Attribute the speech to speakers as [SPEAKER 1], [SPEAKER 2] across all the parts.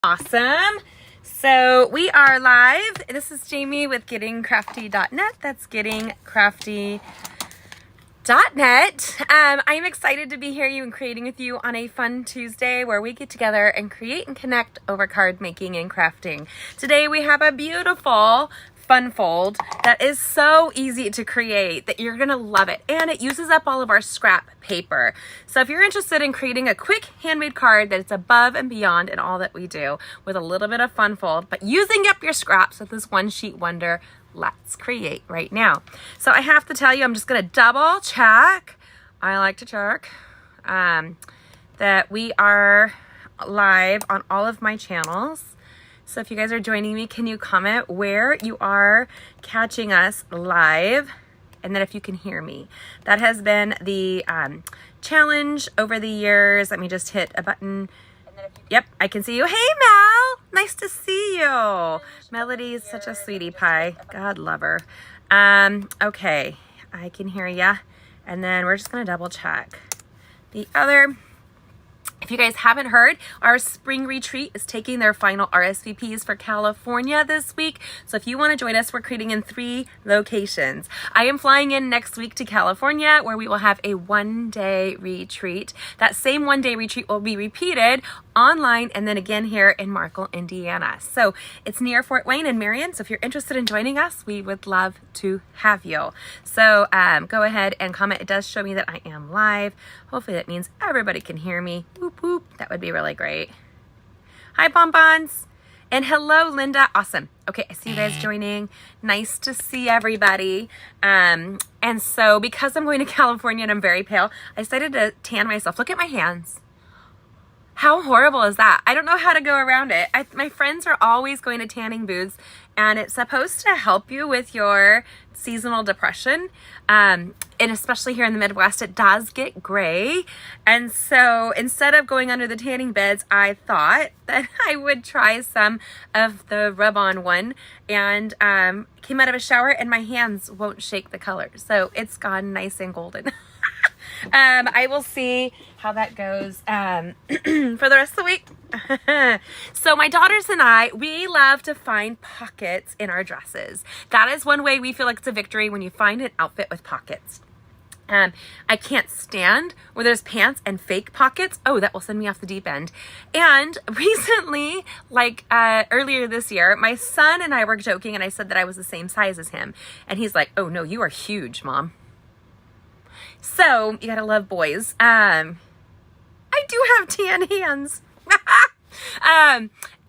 [SPEAKER 1] Awesome. So we are live. This is Jamie with gettingcrafty.net. That's gettingcrafty.net. I'm excited to be here and creating with you on a fun Tuesday where we get together and create and connect over card making and crafting. Today we have a beautiful fun fold that is so easy to create that you're gonna love it, and it uses up all of our scrap paper. So if you're interested in creating a quick handmade card that is above and beyond in all that we do with a little bit of fun fold, but using up your scraps with this one sheet wonder, let's create right now. So I have to tell you, I'm just gonna double check. I like to check that we are live on all of my channels. So if you guys are joining me, can you comment where you are catching us live? And then if you can hear me. That has been the challenge over the years. Let me just hit a button. Yep, I can see you. Hey, Mel. Nice to see you. Melody is such a sweetie pie. God love her. Okay, I can hear ya. And then we're just going to double check. The other... If you guys haven't heard, our spring retreat is taking their final RSVPs for California this week. So if you want to join us, we're creating in 3 locations. I am flying in next week to California where we will have a 1-day retreat. That same 1-day retreat will be repeated online and then again here in Markle, Indiana. So it's near Fort Wayne and Marion. So if you're interested in joining us, we would love to have you. So go ahead and comment. It does show me that I am live. Hopefully that means everybody can hear me. Whoop, whoop. That would be really great. Hi, bonbons. And hello, Linda. Awesome. Okay, I see you guys joining. Nice to see everybody. And so because I'm going to California and I'm very pale, I decided to tan myself. Look at my hands. How horrible is that? I don't know how to go around it. My friends are always going to tanning booths, and it's supposed to help you with your seasonal depression. And especially here in the Midwest, it does get gray. And so instead of going under the tanning beds, I thought that I would try some of the rub-on one, and came out of a shower and my hands won't shake the color. So it's gone nice and golden. I will see how that goes for the rest of the week. So my daughters and I, we love to find pockets in our dresses. That is one way we feel like it's a victory, when you find an outfit with pockets. I can't stand where there's pants and fake pockets. Oh, that will send me off the deep end. And recently, like earlier this year, my son and I were joking, and I said that I was the same size as him. And he's like, "Oh no, you are huge, Mom." So you gotta love boys. I do have tan hands.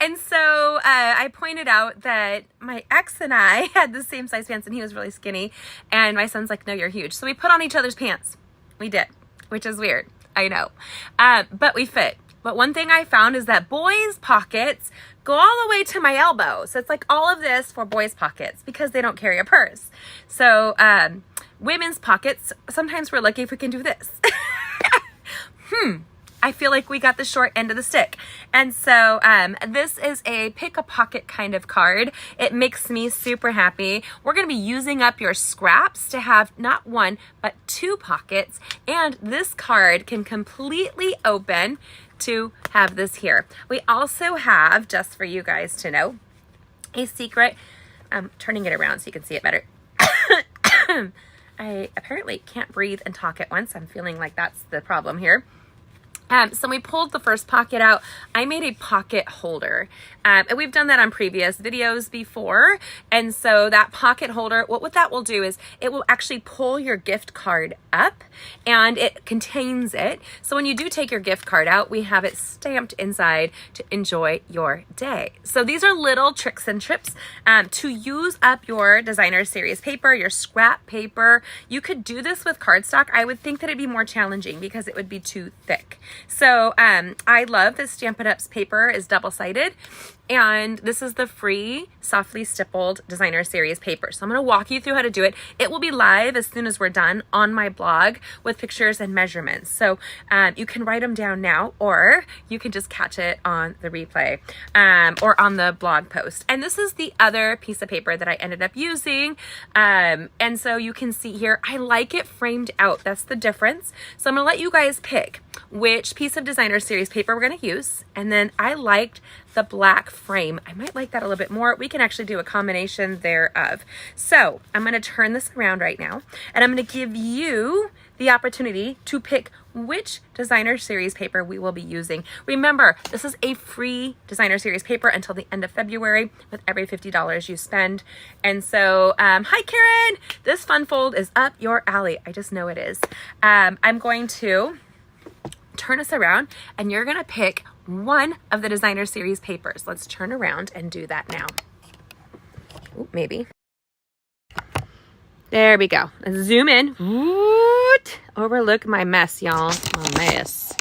[SPEAKER 1] And so I pointed out that my ex and I had the same size pants, and he was really skinny. And my son's like, "No, you're huge." So we put on each other's pants. We did, which is weird. I know. But we fit. But one thing I found is that boys' pockets go all the way to my elbow. So it's like all of this for boys' pockets because they don't carry a purse. So women's pockets, sometimes we're lucky if we can do this. I feel like we got the short end of the stick. And so this is a pick a pocket kind of card. It makes me super happy. We're going to be using up your scraps to have not 1, but 2 pockets. And this card can completely open to have this here. We also have, just for you guys to know, a secret. I'm turning it around so you can see it better. I apparently can't breathe and talk at once. I'm feeling like that's the problem here. So we pulled the first pocket out. I made a pocket holder. And we've done that on previous videos before. And so that pocket holder, what that will do is it will actually pull your gift card up, and it contains it. So when you do take your gift card out, we have it stamped inside to enjoy your day. So these are little tricks and tips to use up your designer series paper, your scrap paper. You could do this with cardstock. I would think that it'd be more challenging because it would be too thick. So I love this Stampin' Up's paper is double-sided, and this is the free Softly Stippled Designer Series paper. So I'm going to walk you through how to do it. It will be live as soon as we're done on my blog with pictures and measurements. So you can write them down now, or you can just catch it on the replay or on the blog post. And this is the other piece of paper that I ended up using. And so you can see here, I like it framed out. That's the difference. So I'm going to let you guys pick which which piece of designer series paper we're going to use. And then I liked the black frame. I might like that a little bit more. We can actually do a combination thereof. So I'm going to turn this around right now, and I'm going to give you the opportunity to pick which designer series paper we will be using. Remember, this is a free designer series paper until the end of February with every $50 you spend. And so, hi Karen, this fun fold is up your alley. I just know it is. I'm going to turn us around and you're gonna pick one of the designer series papers. Let's turn around and do that now. Ooh, maybe. There we go. Let's zoom in. Overlook my mess, y'all. My mess.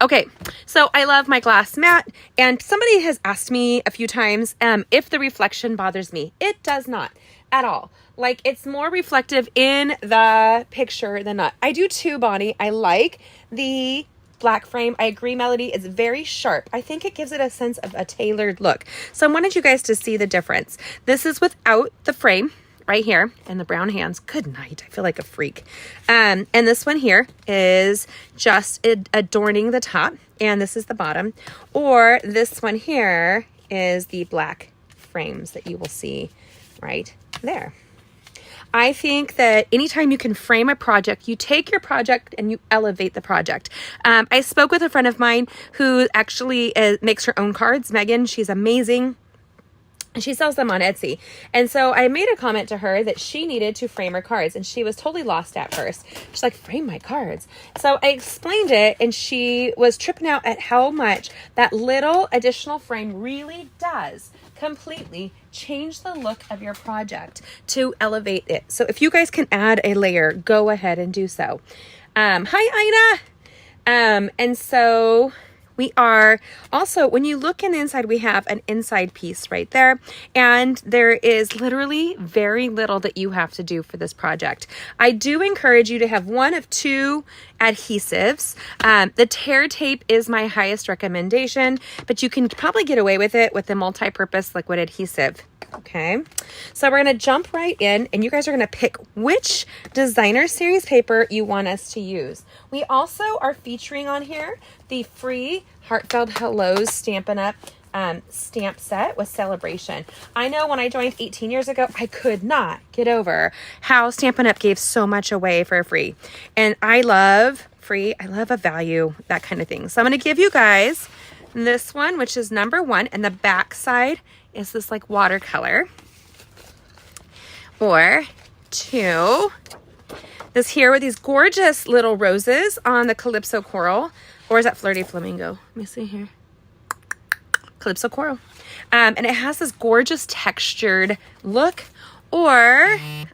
[SPEAKER 1] Okay, so I love my glass mat, and somebody has asked me a few times if the reflection bothers me. It does not at all. Like, it's more reflective in the picture than not. I do too, Bonnie. I like the black frame. I agree, Melody. It's very sharp. I think it gives it a sense of a tailored look. So I wanted you guys to see the difference. This is without the frame. Right here, and the brown hands. Good night. I feel like a freak. And this one here is just adorning the top, and this is the bottom. Or this one here is the black frames that you will see right there. I think that anytime you can frame a project, you take your project and you elevate the project. I spoke with a friend of mine who actually makes her own cards. Megan, she's amazing. And she sells them on Etsy. And so I made a comment to her that she needed to frame her cards, and she was totally lost at first. She's like, frame my cards. So I explained it, and she was tripping out at how much that little additional frame really does completely change the look of your project to elevate it. So if you guys can add a layer, go ahead and do so. Hi, Ina. And so we are also, when you look in the inside, we have an inside piece right there. And there is literally very little that you have to do for this project. I do encourage you to have one of two adhesives. The tear tape is my highest recommendation, but you can probably get away with it with the multi-purpose liquid adhesive. Okay, so we're going to jump right in, and you guys are going to pick which designer series paper you want us to use. We also are featuring on here the free Heartfelt Hellos Stampin' Up! Stamp set with Celebration. I know when I joined 18 years ago, I could not get over how Stampin' Up! Gave so much away for free. And I love free. I love a value, that kind of thing. So I'm going to give you guys this one, which is number 1, and the back side is this like watercolor. Or 2, this here with these gorgeous little roses on the Calypso Coral. Or is that Flirty Flamingo? Let me see here. Calypso Coral. And it has this gorgeous textured look. Or I'm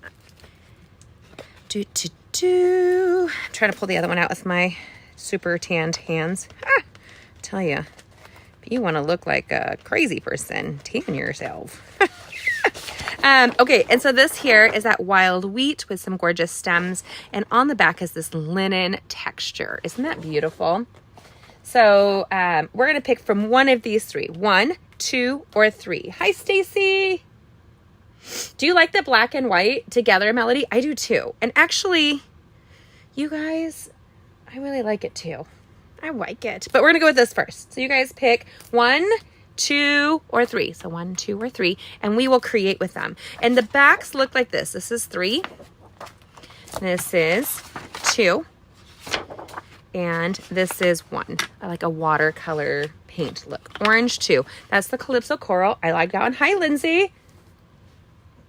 [SPEAKER 1] trying to pull the other one out with my super tanned hands. Tell you, if you want to look like a crazy person, tan yourself. Okay, and so this here is that wild wheat with some gorgeous stems, and on the back is this linen texture. Isn't that beautiful? So we're going to pick from one of these 3. 1, 2, or 3. Hi, Stacy. Do you like the black and white together, Melody? I do too. And actually, you guys, I really like it too. I like it. But we're going to go with this first. So you guys pick 1, 2, or 3. So 1, 2, or 3. And we will create with them. And the backs look like this. This is 3. This is 2. And this is 1. I like a watercolor paint look. Orange 2. That's the Calypso Coral. I like that one. Hi, Lindsay.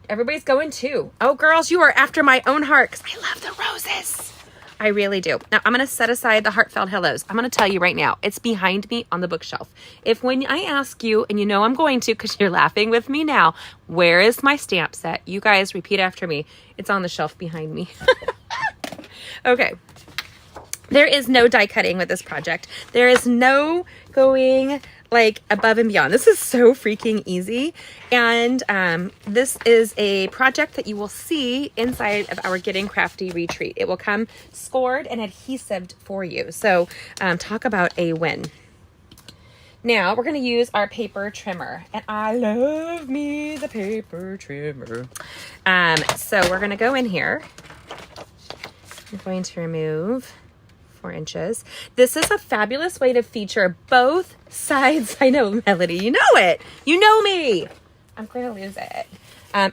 [SPEAKER 1] Everybody's going 2. Oh, girls, you are after my own heart because I love the roses. I really do. Now, I'm going to set aside the Heartfelt Hellos. I'm going to tell you right now, it's behind me on the bookshelf. If when I ask you, and you know I'm going to because you're laughing with me now, where is my stamp set? You guys repeat after me. It's on the shelf behind me. Okay. There is no die cutting with this project. There is no going like above and beyond. This is so freaking easy. And this is a project that you will see inside of our Getting Crafty retreat. It will come scored and adhesived for you. So talk about a win. Now we're going to use our paper trimmer, and I love me the paper trimmer. So we're going to go in here. I'm going to remove 4 inches. This is a fabulous way to feature both sides. I know, Melody, you know it. You know me. I'm going to lose it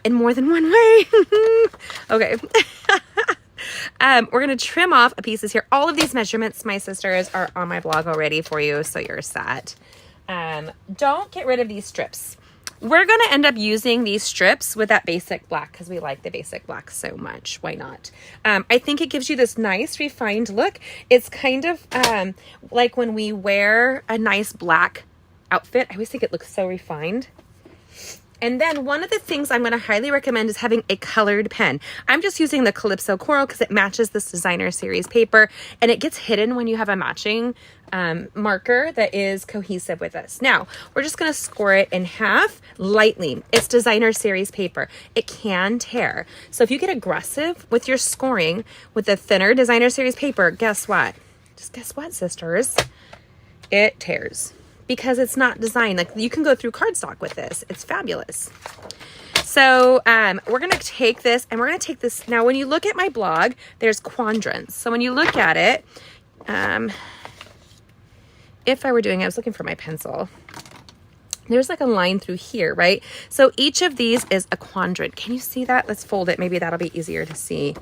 [SPEAKER 1] in more than one way. Okay. We're going to trim off pieces here. All of these measurements, my sisters, are on my blog already for you, so you're set. Don't get rid of these strips. We're going to end up using these strips with that basic black because we like the basic black so much. Why not? I think it gives you this nice refined look. It's kind of like when we wear a nice black outfit. I always think it looks so refined. And then one of the things I'm going to highly recommend is having a colored pen. I'm just using the Calypso Coral because it matches this designer series paper, and it gets hidden when you have a matching marker that is cohesive with this. Now, we're just going to score it in half lightly. It's designer series paper. It can tear. So if you get aggressive with your scoring with the thinner designer series paper, guess what? Just guess what, sisters? It tears. Because it's not designed, like you can go through cardstock with this. It's fabulous. So we're going to take this and we're going to take this. Now, when you look at my blog, there's quadrants. So when you look at it, if I were doing, I was looking for my pencil. There's like a line through here, right? So each of these is a quadrant. Can you see that? Let's fold it. Maybe that'll be easier to see.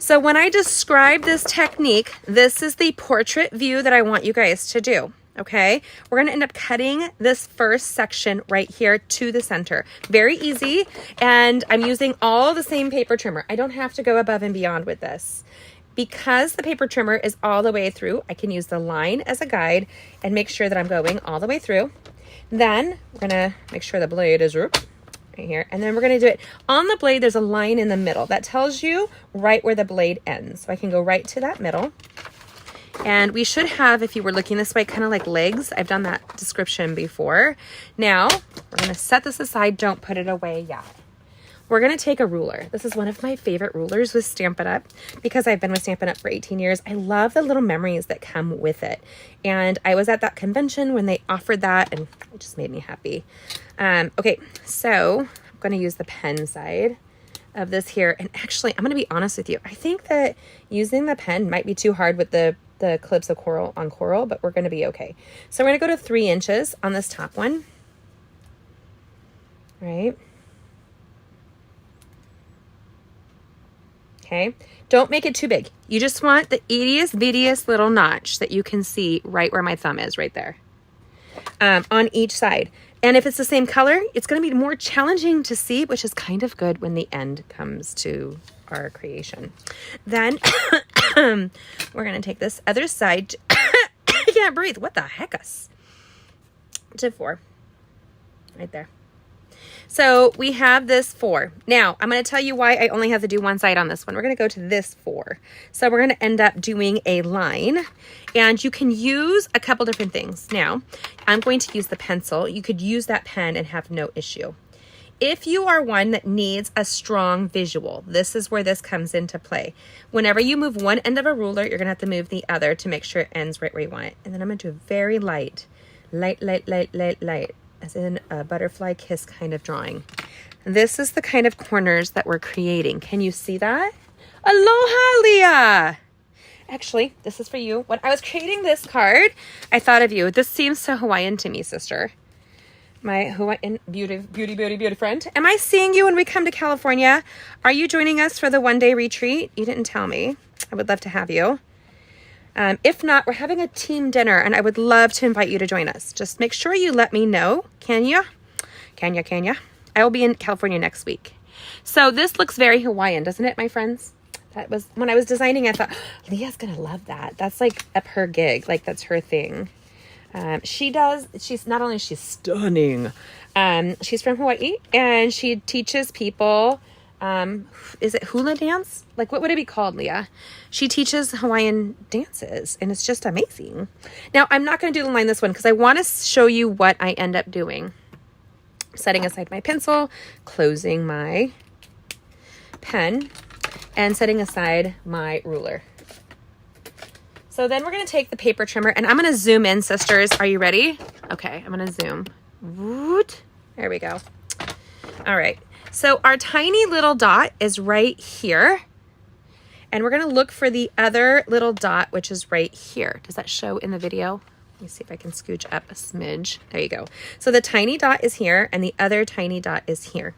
[SPEAKER 1] So when I describe this technique, this is the portrait view that I want you guys to do. Okay, we're going to end up cutting this first section right here to the center. Very easy. And I'm using all the same paper trimmer. I don't have to go above and beyond with this. Because the paper trimmer is all the way through, I can use the line as a guide and make sure that I'm going all the way through. Then we're going to make sure the blade is right here. And then we're going to do it on the blade. There's a line in the middle that tells you right where the blade ends. So I can go right to that middle. And we should have, if you were looking this way, kind of like legs. I've done that description before. Now, we're going to set this aside. Don't put it away yet. We're going to take a ruler. This is one of my favorite rulers with Stampin' Up! Because I've been with Stampin' Up! For 18 years. I love the little memories that come with it. And I was at that convention when they offered that, and it just made me happy. Okay, so I'm going to use the pen side of this here. And actually, I'm going to be honest with you. I think that using the pen might be too hard with the Calypso Coral on Coral, but we're going to be okay. So we're going to go to 3 inches on this top one. Right. Okay. Don't make it too big. You just want the ittiest bittiest little notch that you can see right where my thumb is right there. On each side. And if it's the same color, it's going to be more challenging to see, which is kind of good when the end comes to our creation. Then we're going to take this other side. I can't breathe. What the heck-us? To 4. Right there. So we have this 4. Now, I'm going to tell you why I only have to do one side on this one. We're going to go to this 4. So we're going to end up doing a line. And you can use a couple different things. Now, I'm going to use the pencil. You could use that pen and have no issue. If you are one that needs a strong visual, this is where this comes into play. Whenever you move one end of a ruler, you're going to have to move the other to make sure it ends right where you want it. And then I'm going to do a very light, as in a butterfly kiss kind of drawing. This is the kind of corners that we're creating. Can you see that? Aloha, Leah! Actually, this is for you. When I was creating this card, I thought of you. This seems so Hawaiian to me, sister. My Hawaiian beauty friend. Am I seeing you when we come to California? Are you joining us for the one-day retreat? You didn't tell me. I would love to have you. If not, we're having a team dinner, and I would love to invite you to join us. Just make sure you let me know. Can ya? I will be in California next week. So this looks very Hawaiian, doesn't it, my friends? That was, when I was designing, I thought, Leah's going to love that. That's like up her gig. Like, that's her thing. She's not only, she's stunning. She's from Hawaii, and she teaches people, is it hula dance? Like, what would it be called, Leah? She teaches Hawaiian dances, and it's just amazing. Now, I'm not going to do the line this one because I want to show you what I end up doing. Setting aside my pencil, closing my pen, and setting aside my ruler. So then we're going to take the paper trimmer, and I'm going to zoom in, sisters. Are you ready? Okay, I'm going to zoom. Woot. There we go. All right. So our tiny little dot is right here. And we're going to look for the other little dot, which is right here. Does that show in the video? Let me see if I can scooch up a smidge. There you go. So the tiny dot is here and the other tiny dot is here.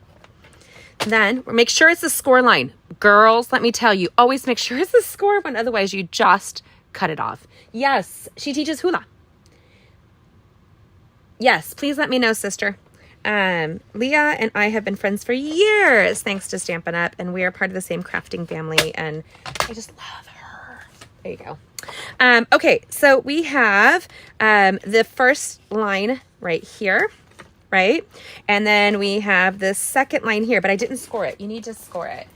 [SPEAKER 1] Then make sure it's the score line. Girls, let me tell you, always make sure it's the score one. Otherwise, you just cut it off. Yes, she teaches hula. Yes, please let me know, sister. Leah and I have been friends for years, thanks to Stampin' Up, and we are part of the same crafting family, and I just love her. There you go. Okay, so we have the first line right here, right? And then we have the second line here, but I didn't score it. You need to score it.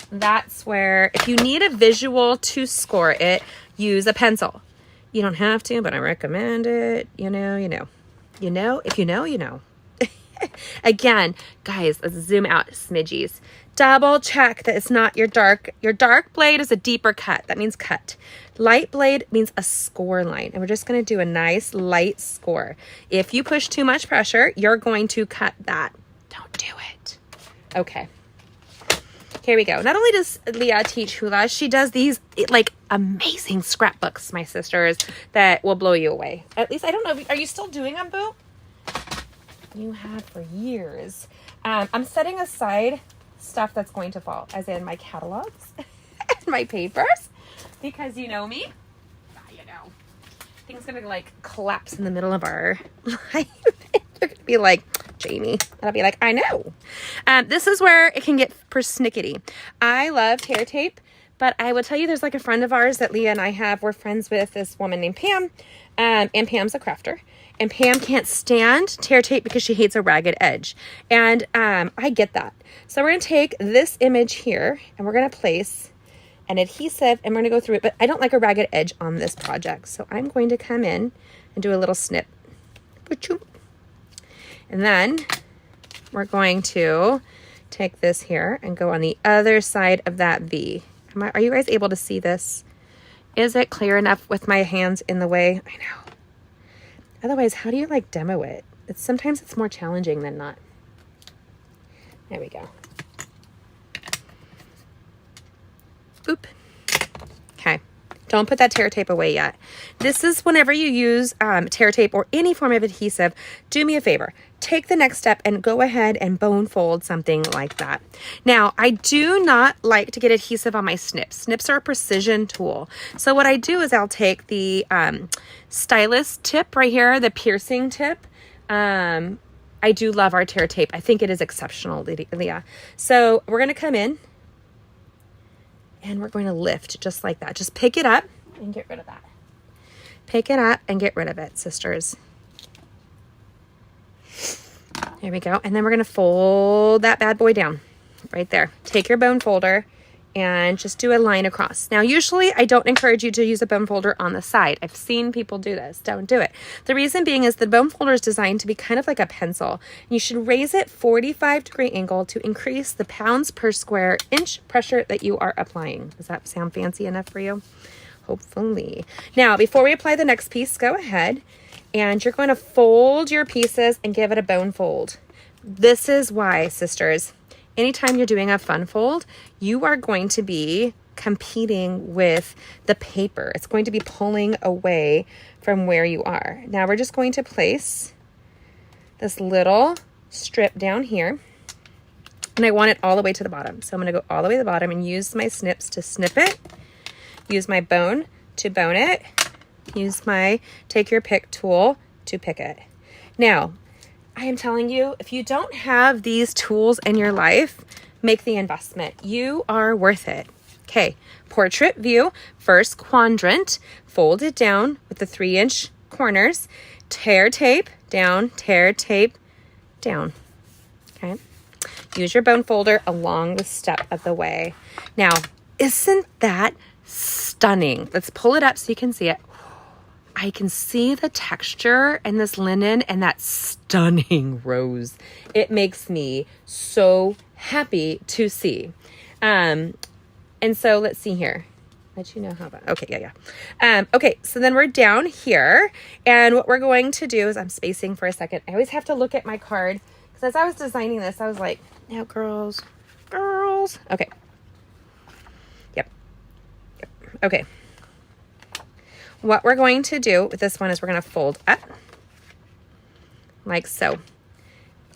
[SPEAKER 1] That's where, if you need a visual to score it, use a pencil. You don't have to, but I recommend it. You know. You know, if you know, you know. Again, guys, let's zoom out smidgies. Double check that it's not your dark. Your dark blade is a deeper cut. That means cut. Light blade means a score line. And we're just going to do a nice light score. If you push too much pressure, you're going to cut that. Don't do it. Okay. Here we go. Not only does Leah teach hula, she does these like amazing scrapbooks, my sisters, that will blow you away. At least, I don't know. Are you still doing them, Boo? You have for years. I'm setting aside stuff that's going to fall, as in my catalogs and my papers, because you know me. You know, things gonna like collapse in the middle of our life. You're gonna be like, Jamie. And I'll be like, I know. This is where it can get persnickety. I love tear tape, but I will tell you, there's like a friend of ours that Leah and I have. We're friends with this woman named Pam, and Pam's a crafter. And Pam can't stand tear tape because she hates a ragged edge. And I get that. So we're going to take this image here and we're going to place an adhesive and we're going to go through it. But I don't like a ragged edge on this project. So I'm going to come in and do a little snip. And then we're going to take this here and go on the other side of that V. Are you guys able to see this? Is it clear enough with my hands in the way? I know. Otherwise, how do you like demo it? Sometimes it's more challenging than not. There we go. Oop. Okay. Don't put that tear tape away yet. This is whenever you use tear tape or any form of adhesive, do me a favor. Take the next step and go ahead and bone fold something like that. Now, I do not like to get adhesive on my snips. Snips are a precision tool. So what I do is I'll take the stylus tip right here, the piercing tip. I do love our tear tape. I think it is exceptional, Leah. So we're going to come in and we're going to lift just like that. Just pick it up and get rid of that. Pick it up and get rid of it, sisters. There we go. And then we're going to fold that bad boy down right there. Take your bone folder and just do a line across. Now, usually I don't encourage you to use a bone folder on the side. I've seen people do this. Don't do it. The reason being is the bone folder is designed to be kind of like a pencil. You should raise it 45-degree angle to increase the pounds per square inch pressure that you are applying. Does that sound fancy enough for you? Hopefully. Now, before we apply the next piece, go ahead and you're going to fold your pieces and give it a bone fold. This is why, sisters, anytime you're doing a fun fold, you are going to be competing with the paper. It's going to be pulling away from where you are. Now we're just going to place this little strip down here. And I want it all the way to the bottom. So I'm going to go all the way to the bottom and use my snips to snip it. Use my bone to bone it. Use my take your pick tool to pick it. Now, I am telling you, if you don't have these tools in your life, make the investment. You are worth it. Okay, portrait view, first quadrant, fold it down with the 3-inch corners, tear tape down, okay? Use your bone folder along the step of the way. Now, isn't that stunning? Let's pull it up so you can see it. I can see the texture and this linen and that stunning rose. It makes me so happy to see. And so let's see here. Let you know how about, okay, yeah. Okay, so then we're down here. And what we're going to do is, I'm spacing for a second. I always have to look at my card because as I was designing this, I was like, now girls. Okay. Yep. Okay. What we're going to do with this one is we're going to fold up like so.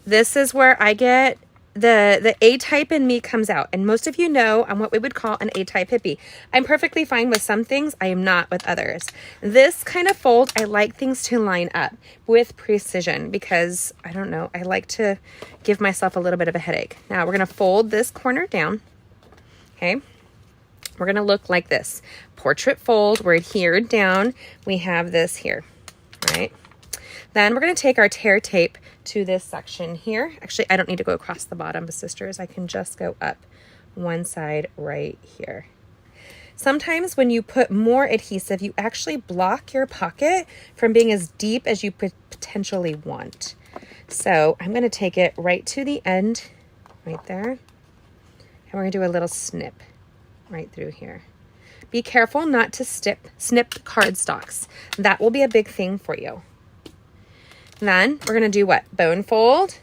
[SPEAKER 1] This is where I get the A-type in me comes out. And most of you know I'm what we would call an A-type hippie. I'm perfectly fine with some things. I am not with others. This kind of fold, I like things to line up with precision because, I don't know, I like to give myself a little bit of a headache. Now we're going to fold this corner down. Okay. We're going to look like this. Portrait fold. We're adhered down. We have this here, right? Then we're going to take our tear tape to this section here. Actually, I don't need to go across the bottom, sisters. I can just go up one side right here. Sometimes when you put more adhesive, you actually block your pocket from being as deep as you potentially want. So I'm going to take it right to the end, right there. And we're going to do a little snip right through here. Be careful not to snip cardstocks. That will be a big thing for you. Then we're going to do what? Bone fold.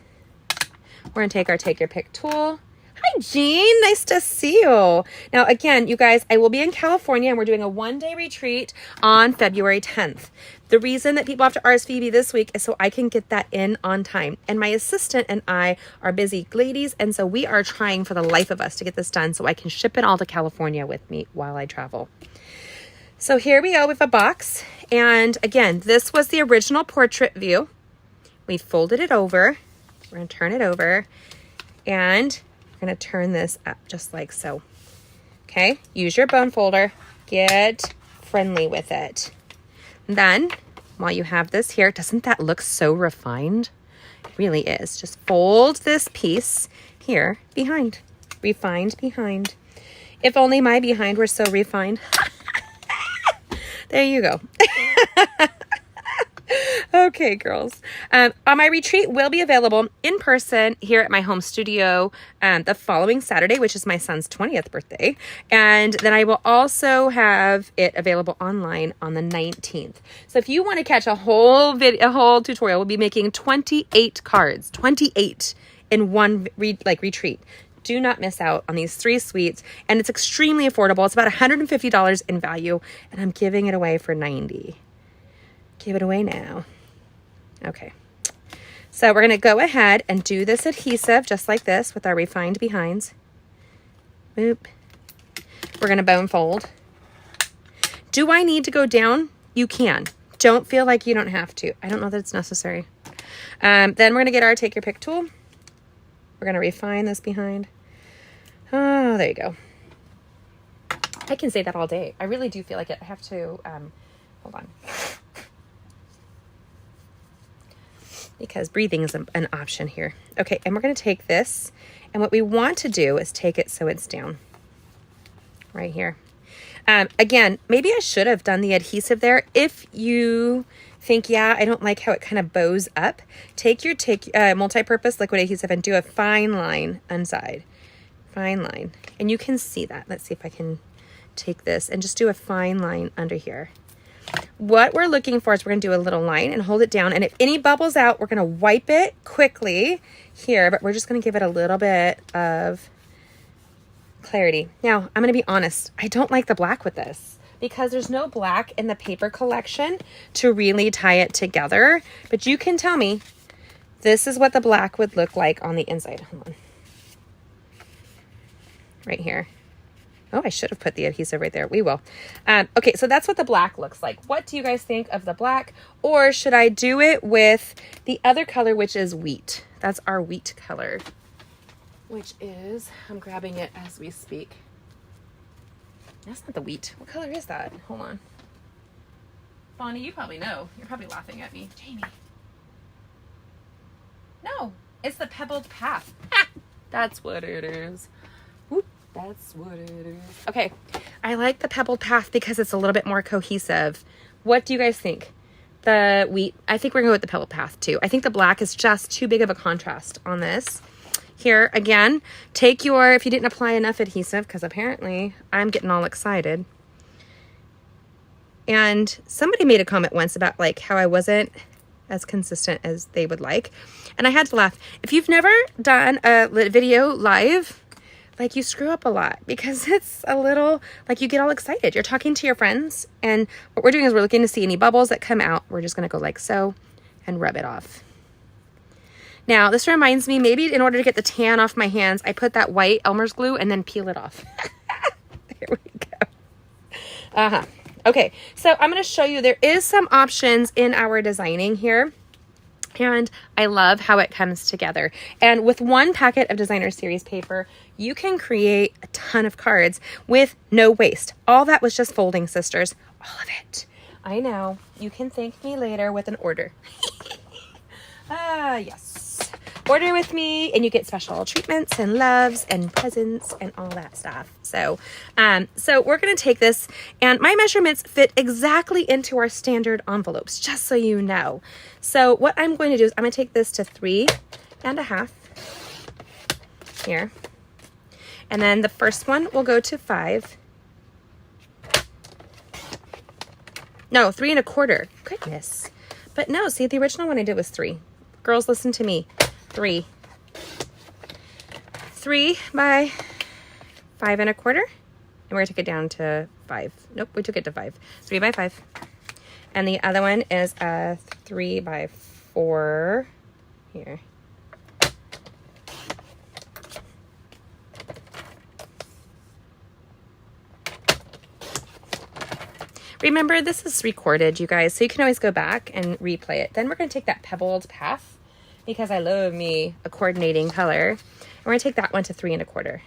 [SPEAKER 1] We're going to take our take your pick tool. Hi, Jean. Nice to see you. Now, again, you guys, I will be in California and we're doing a one-day retreat on February 10th. The reason that people have to RSVP this week is so I can get that in on time. And my assistant and I are busy ladies, and so we are trying for the life of us to get this done so I can ship it all to California with me while I travel. So here we go with a box. And again, this was the original portrait view. We folded it over. We're going to turn it over. And we're going to turn this up just like so. Okay, use your bone folder. Get friendly with it. Then, while you have this here, doesn't that look so refined? It really is. Just fold this piece here behind. Refined behind. If only my behind were so refined. There you go. Okay, girls. My retreat will be available in person here at my home studio the following Saturday, which is my son's 20th birthday. And then I will also have it available online on the 19th. So if you want to catch a whole tutorial, we'll be making 28 cards, 28 in one retreat. Do not miss out on these 3 suites, and it's extremely affordable. It's about $150 in value, and I'm giving it away for $90. Give it away now. Okay. So we're going to go ahead and do this adhesive just like this with our refined behinds. Boop. We're going to bone fold. Do I need to go down? You can. Don't feel like you don't have to. I don't know that it's necessary. Then we're going to get our take your pick tool. We're going to refine this behind. Oh, there you go. I can say that all day. I really do feel like it. I have to, hold on. Because breathing is an option here. Okay, and we're going to take this, and what we want to do is take it so it's down right here. Again, maybe I should have done the adhesive there. If you think, yeah, I don't like how it kind of bows up, take your multi-purpose liquid adhesive and do a fine line inside. Fine line. And you can see that. Let's see if I can take this and just do a fine line under here. What we're looking for is we're going to do a little line and hold it down. And if any bubbles out, we're going to wipe it quickly here, but we're just going to give it a little bit of clarity. Now, I'm going to be honest. I don't like the black with this because there's no black in the paper collection to really tie it together. But you can tell me this is what the black would look like on the inside. Hold on. Right here. Oh, I should have put the adhesive right there. We will. Okay, so that's what the black looks like. What do you guys think of the black? Or should I do it with the other color, which is wheat? That's our wheat color, which is, I'm grabbing it as we speak. That's not the wheat. What color is that? Hold on. Bonnie, you probably know. You're probably laughing at me. Jamie. No, it's the pebbled path. That's what it is. Whoop. That's what it is. Okay, I like the pebbled path because it's a little bit more cohesive. What do you guys think? The wheat, I think we're going to go with the pebbled path too. I think the black is just too big of a contrast on this. Here, again, take your, if you didn't apply enough adhesive, because apparently I'm getting all excited. And somebody made a comment once about like how I wasn't as consistent as they would like. And I had to laugh. If you've never done a video live, like you screw up a lot, because it's a little, like you get all excited. You're talking to your friends, and what we're doing is we're looking to see any bubbles that come out. We're just going to go like so and rub it off. Now, this reminds me, maybe in order to get the tan off my hands, I put that white Elmer's glue and then peel it off. There we go. Okay, so I'm going to show you, there is some options in our designing here. And I love how it comes together. And with one packet of designer series paper, you can create a ton of cards with no waste. All that was just folding, sisters. All of it. I know. You can thank me later with an order. Yes. Order with me and you get special treatments and loves and presents and all that stuff. So we're going to take this, and my measurements fit exactly into our standard envelopes, just so you know. So what I'm going to do is I'm going to take this to 3.5 here. And then the first one will go to 5. No, 3.25. Goodness. But no, see, the original one I did was 3. Girls, listen to me. 3 by 5.25, and we're gonna take it down to 5. Nope, we took it to 5. 3 by 5, and the other one is a 3 by 4 here. Remember, this is recorded, you guys, so you can always go back and replay it. Then we're going to take that pebbled path, because I love me a coordinating color. And we're going to take that one to 3.25.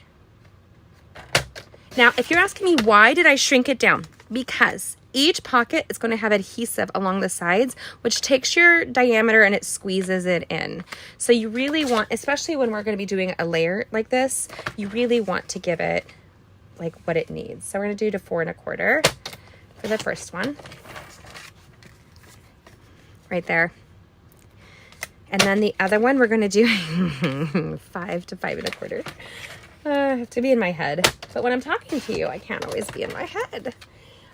[SPEAKER 1] Now, if you're asking me why did I shrink it down? Because each pocket is going to have adhesive along the sides, which takes your diameter and it squeezes it in. So you really want, especially when we're going to be doing a layer like this, you really want to give it like what it needs. So we're going to do to 4.25 for the first one. Right there. And then the other one, we're going to do 5 to 5.25. I have to be in my head. But when I'm talking to you, I can't always be in my head.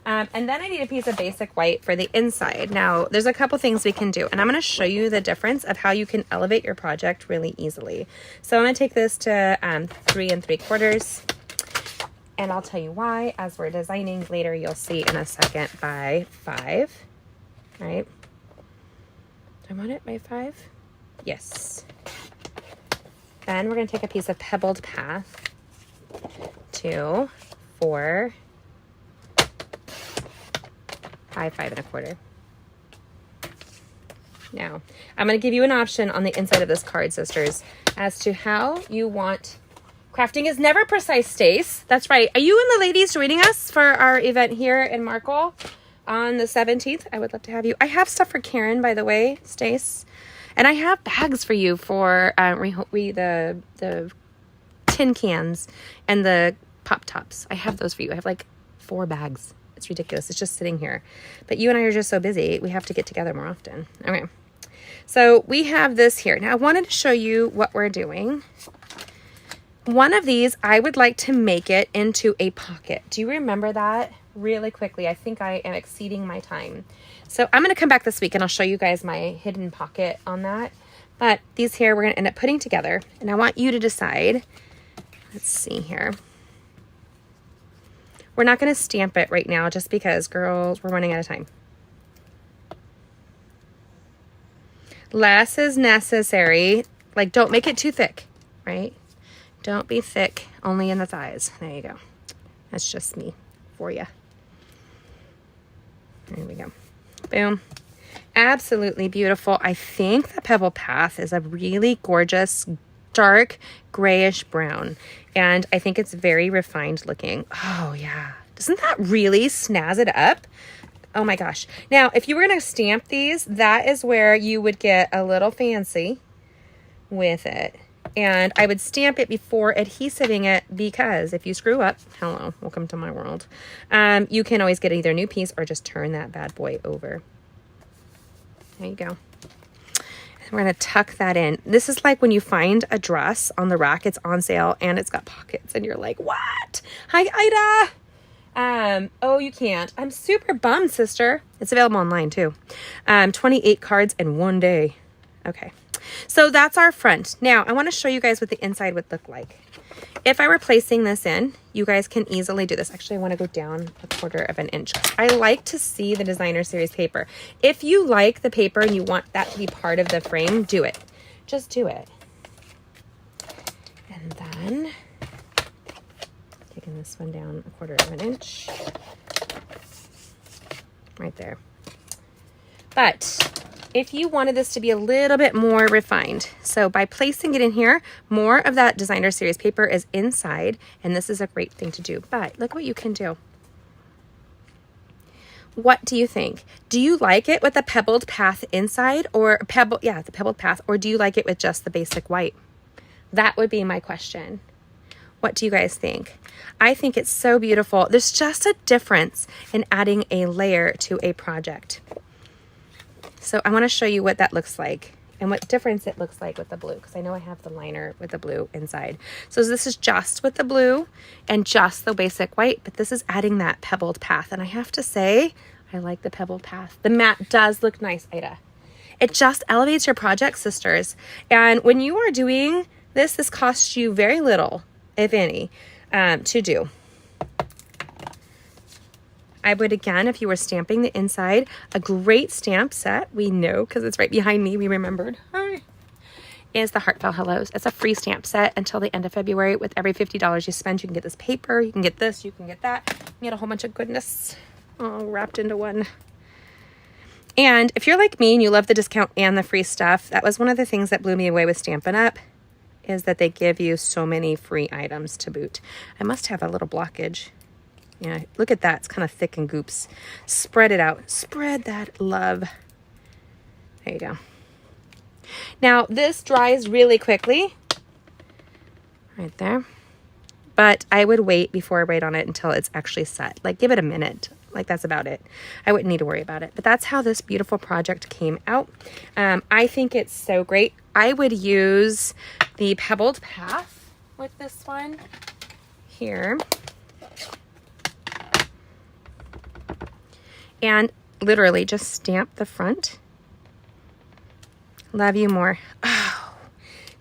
[SPEAKER 1] And then I need a piece of basic white for the inside. Now, there's a couple things we can do. And I'm going to show you the difference of how you can elevate your project really easily. So I'm going to take this to 3.75. And I'll tell you why. As we're designing later, you'll see in a second, by 5. All right. I want it by 5. Yes. Then we're going to take a piece of pebbled path to 4 by 5.25. Now, I'm going to give you an option on the inside of this card, sisters, as to how you want. Crafting is never precise, Stace. That's right. Are you and the ladies joining us for our event here in Markle on the 17th? I would love to have you. I have stuff for Karen, by the way, Stace. And I have bags for you for the tin cans and the pop tops. I have those for you. I have like 4 bags. It's ridiculous. It's just sitting here. But you and I are just so busy. We have to get together more often. Okay. So we have this here. Now I wanted to show you what we're doing. One of these, I would like to make it into a pocket. Do you remember that? Really quickly. I think I am exceeding my time. So I'm going to come back this week and I'll show you guys my hidden pocket on that. But these here, we're going to end up putting together. And I want you to decide. Let's see here. We're not going to stamp it right now just because, girls, we're running out of time. Less is necessary. Like, don't make it too thick, right? Don't be thick, only in the thighs. There you go. That's just me for you. There we go. Boom. Absolutely beautiful. I think the Pebble Path is a really gorgeous, dark, grayish brown. And I think it's very refined looking. Oh, yeah. Doesn't that really snazz it up? Oh, my gosh. Now, if you were going to stamp these, that is where you would get a little fancy with it. And I would stamp it before adhesiving it, because if you screw up, hello, welcome to my world, you can always get either a new piece or just turn that bad boy over. There you go. And we're going to tuck that in. This is like when you find a dress on the rack, it's on sale and it's got pockets and you're like, what? Hi, Ida. Oh, you can't. I'm super bummed, sister. It's available online too. 28 cards in one day. Okay. So that's our front. Now, I want to show you guys what the inside would look like. if I were placing this in, you guys can easily do this. Actually, I want to go down 1/4 of an inch. I like to see the designer series paper. If you like the paper and you want that to be part of the frame, do it. Just do it. And then taking this one down 1/4 of an inch. Right there. But if you wanted this to be a little bit more refined, so by placing it in here, more of that designer series paper is inside, and this is a great thing to do. But look what you can do. What do you think? Do you like it with the pebbled path inside, or the pebbled path, or do you like it with just the basic white? That would be my question. What do you guys think? I think it's so beautiful. There's just a difference in adding a layer to a project. So I want to show you what that looks like and what difference it looks like with the blue, because I know I have the liner with the blue inside. So this is just with the blue and just the basic white, but this is adding that pebbled path. And I have to say, I like the pebbled path. The matte does look nice, Ida. It just elevates your project, sisters. And when you are doing this costs you very little, if any, to do. I would, again, if you were stamping the inside, a great stamp set, we know because it's right behind me, we remembered, is the Heartfelt Hellos. It's a free stamp set until the end of February. With every $50 you spend, you can get this paper, you can get this, you can get that. You can get a whole bunch of goodness all wrapped into one. And if you're like me and you love the discount and the free stuff, that was one of the things that blew me away with Stampin' Up! Is that they give you so many free items to boot. I must have a little blockage. Yeah, look at that. It's kind of thick and goops. Spread it out. Spread that love. There you go. Now, this dries really quickly. Right there. But I would wait before I write on it until it's actually set. Like, give it a minute. Like, that's about it. I wouldn't need to worry about it. But that's how this beautiful project came out. I think it's so great. I would use the pebbled path with this one here. And literally just stamp the front. Love you more. Oh,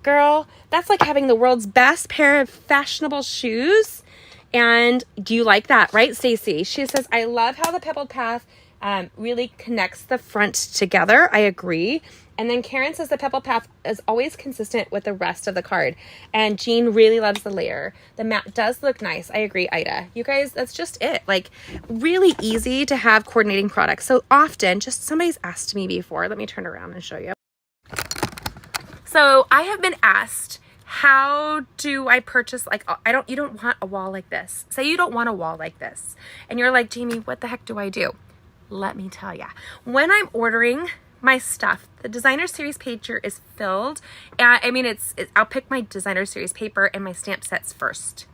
[SPEAKER 1] girl, that's like having the world's best pair of fashionable shoes. And do you like that, right, Stacy? She says, I love how the pebbled path really connects the front together. I agree. And then Karen says the pebbled path is always consistent with the rest of the card. And Jean really loves the layer. The matte does look nice. I agree, Ida. You guys, that's just it. Like, really easy to have coordinating products. So often, just somebody's asked me before. Let me turn around and show you. So I have been asked, how do I purchase, like, you don't want a wall like this. Say you don't want a wall like this. And you're like, Jamie, what the heck do I do? Let me tell ya. When I'm ordering my stuff, the designer series paper is filled. I mean, I'll pick my designer series paper and my stamp sets first.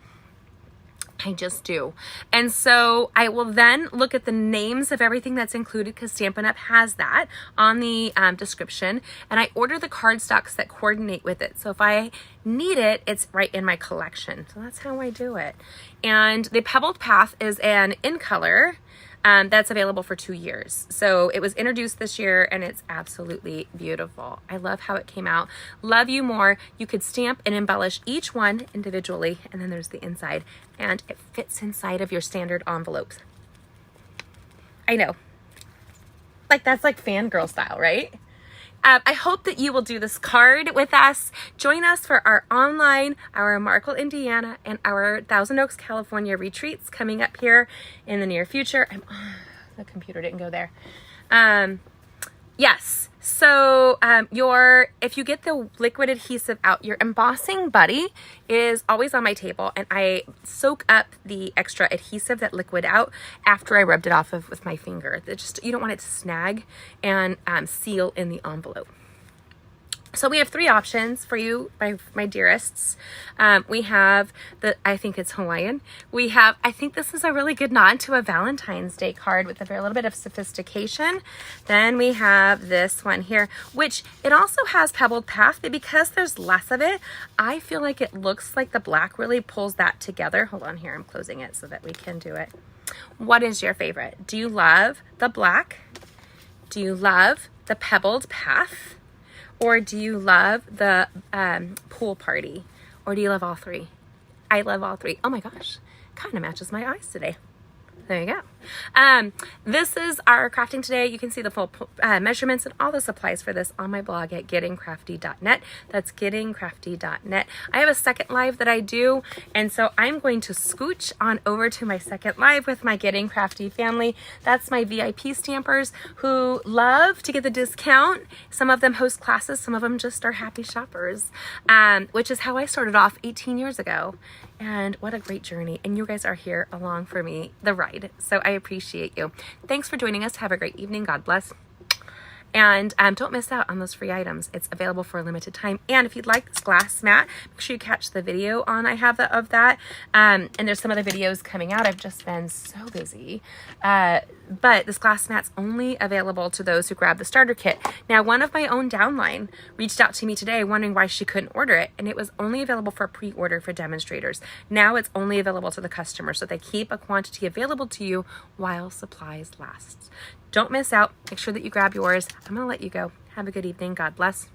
[SPEAKER 1] I just do. And so I will then look at the names of everything that's included, because Stampin' Up! Has that on the description, and I order the cardstocks that coordinate with it. So if I need it, it's right in my collection. So that's how I do it. And the Pebbled Path is an in color that's available for 2 years. So it was introduced this year and it's absolutely beautiful. I love how it came out. Love you more. You could stamp and embellish each one individually, and then there's the inside, and it fits inside of your standard envelopes. I know. Like, that's like fangirl style, right? I hope that you will do this card with us. Join us for our online, our Markle, Indiana, and our Thousand Oaks, California retreats coming up here in the near future. The computer didn't go there. Yes. So if you get the liquid adhesive out, your embossing buddy is always on my table, and I soak up the extra adhesive, that liquid, out after I rubbed it off with my finger. You don't want it to snag and seal in the envelope. So we have 3 options for you, my dearests. We have I think it's Hawaiian. I think this is a really good nod to a Valentine's Day card with a little bit of sophistication. Then we have this one here, which it also has Pebbled Path, but because there's less of it, I feel like it looks like the black really pulls that together. Hold on here, I'm closing it so that we can do it. What is your favorite? Do you love the black? Do you love the Pebbled Path? Or do you love the pool party? Or do you love all 3? I love all three. Oh my gosh, kind of matches my eyes today. There you go. This is our crafting today. You can see the full measurements and all the supplies for this on my blog at gettingcrafty.net. That's gettingcrafty.net. I have a second live that I do, and so I'm going to scooch on over to my second live with my Getting Crafty family. That's my VIP stampers who love to get the discount. Some of them host classes, some of them just are happy shoppers, which is how I started off 18 years ago. And what a great journey. And you guys are here along for me, the ride. So I appreciate you. Thanks for joining us. Have a great evening. God bless. And don't miss out on those free items. It's available for a limited time. And if you'd like this glass mat, make sure you catch the video on I have of that. And there's some other videos coming out. I've just been so busy. But this glass mat's only available to those who grab the starter kit. Now, one of my own downline reached out to me today wondering why she couldn't order it. And it was only available for pre-order for demonstrators. Now it's only available to the customer. So they keep a quantity available to you while supplies last. Don't miss out. Make sure that you grab yours. I'm going to let you go. Have a good evening. God bless.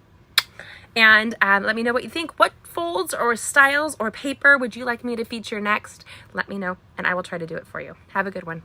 [SPEAKER 1] And let me know what you think. What folds or styles or paper would you like me to feature next? Let me know, and I will try to do it for you. Have a good one.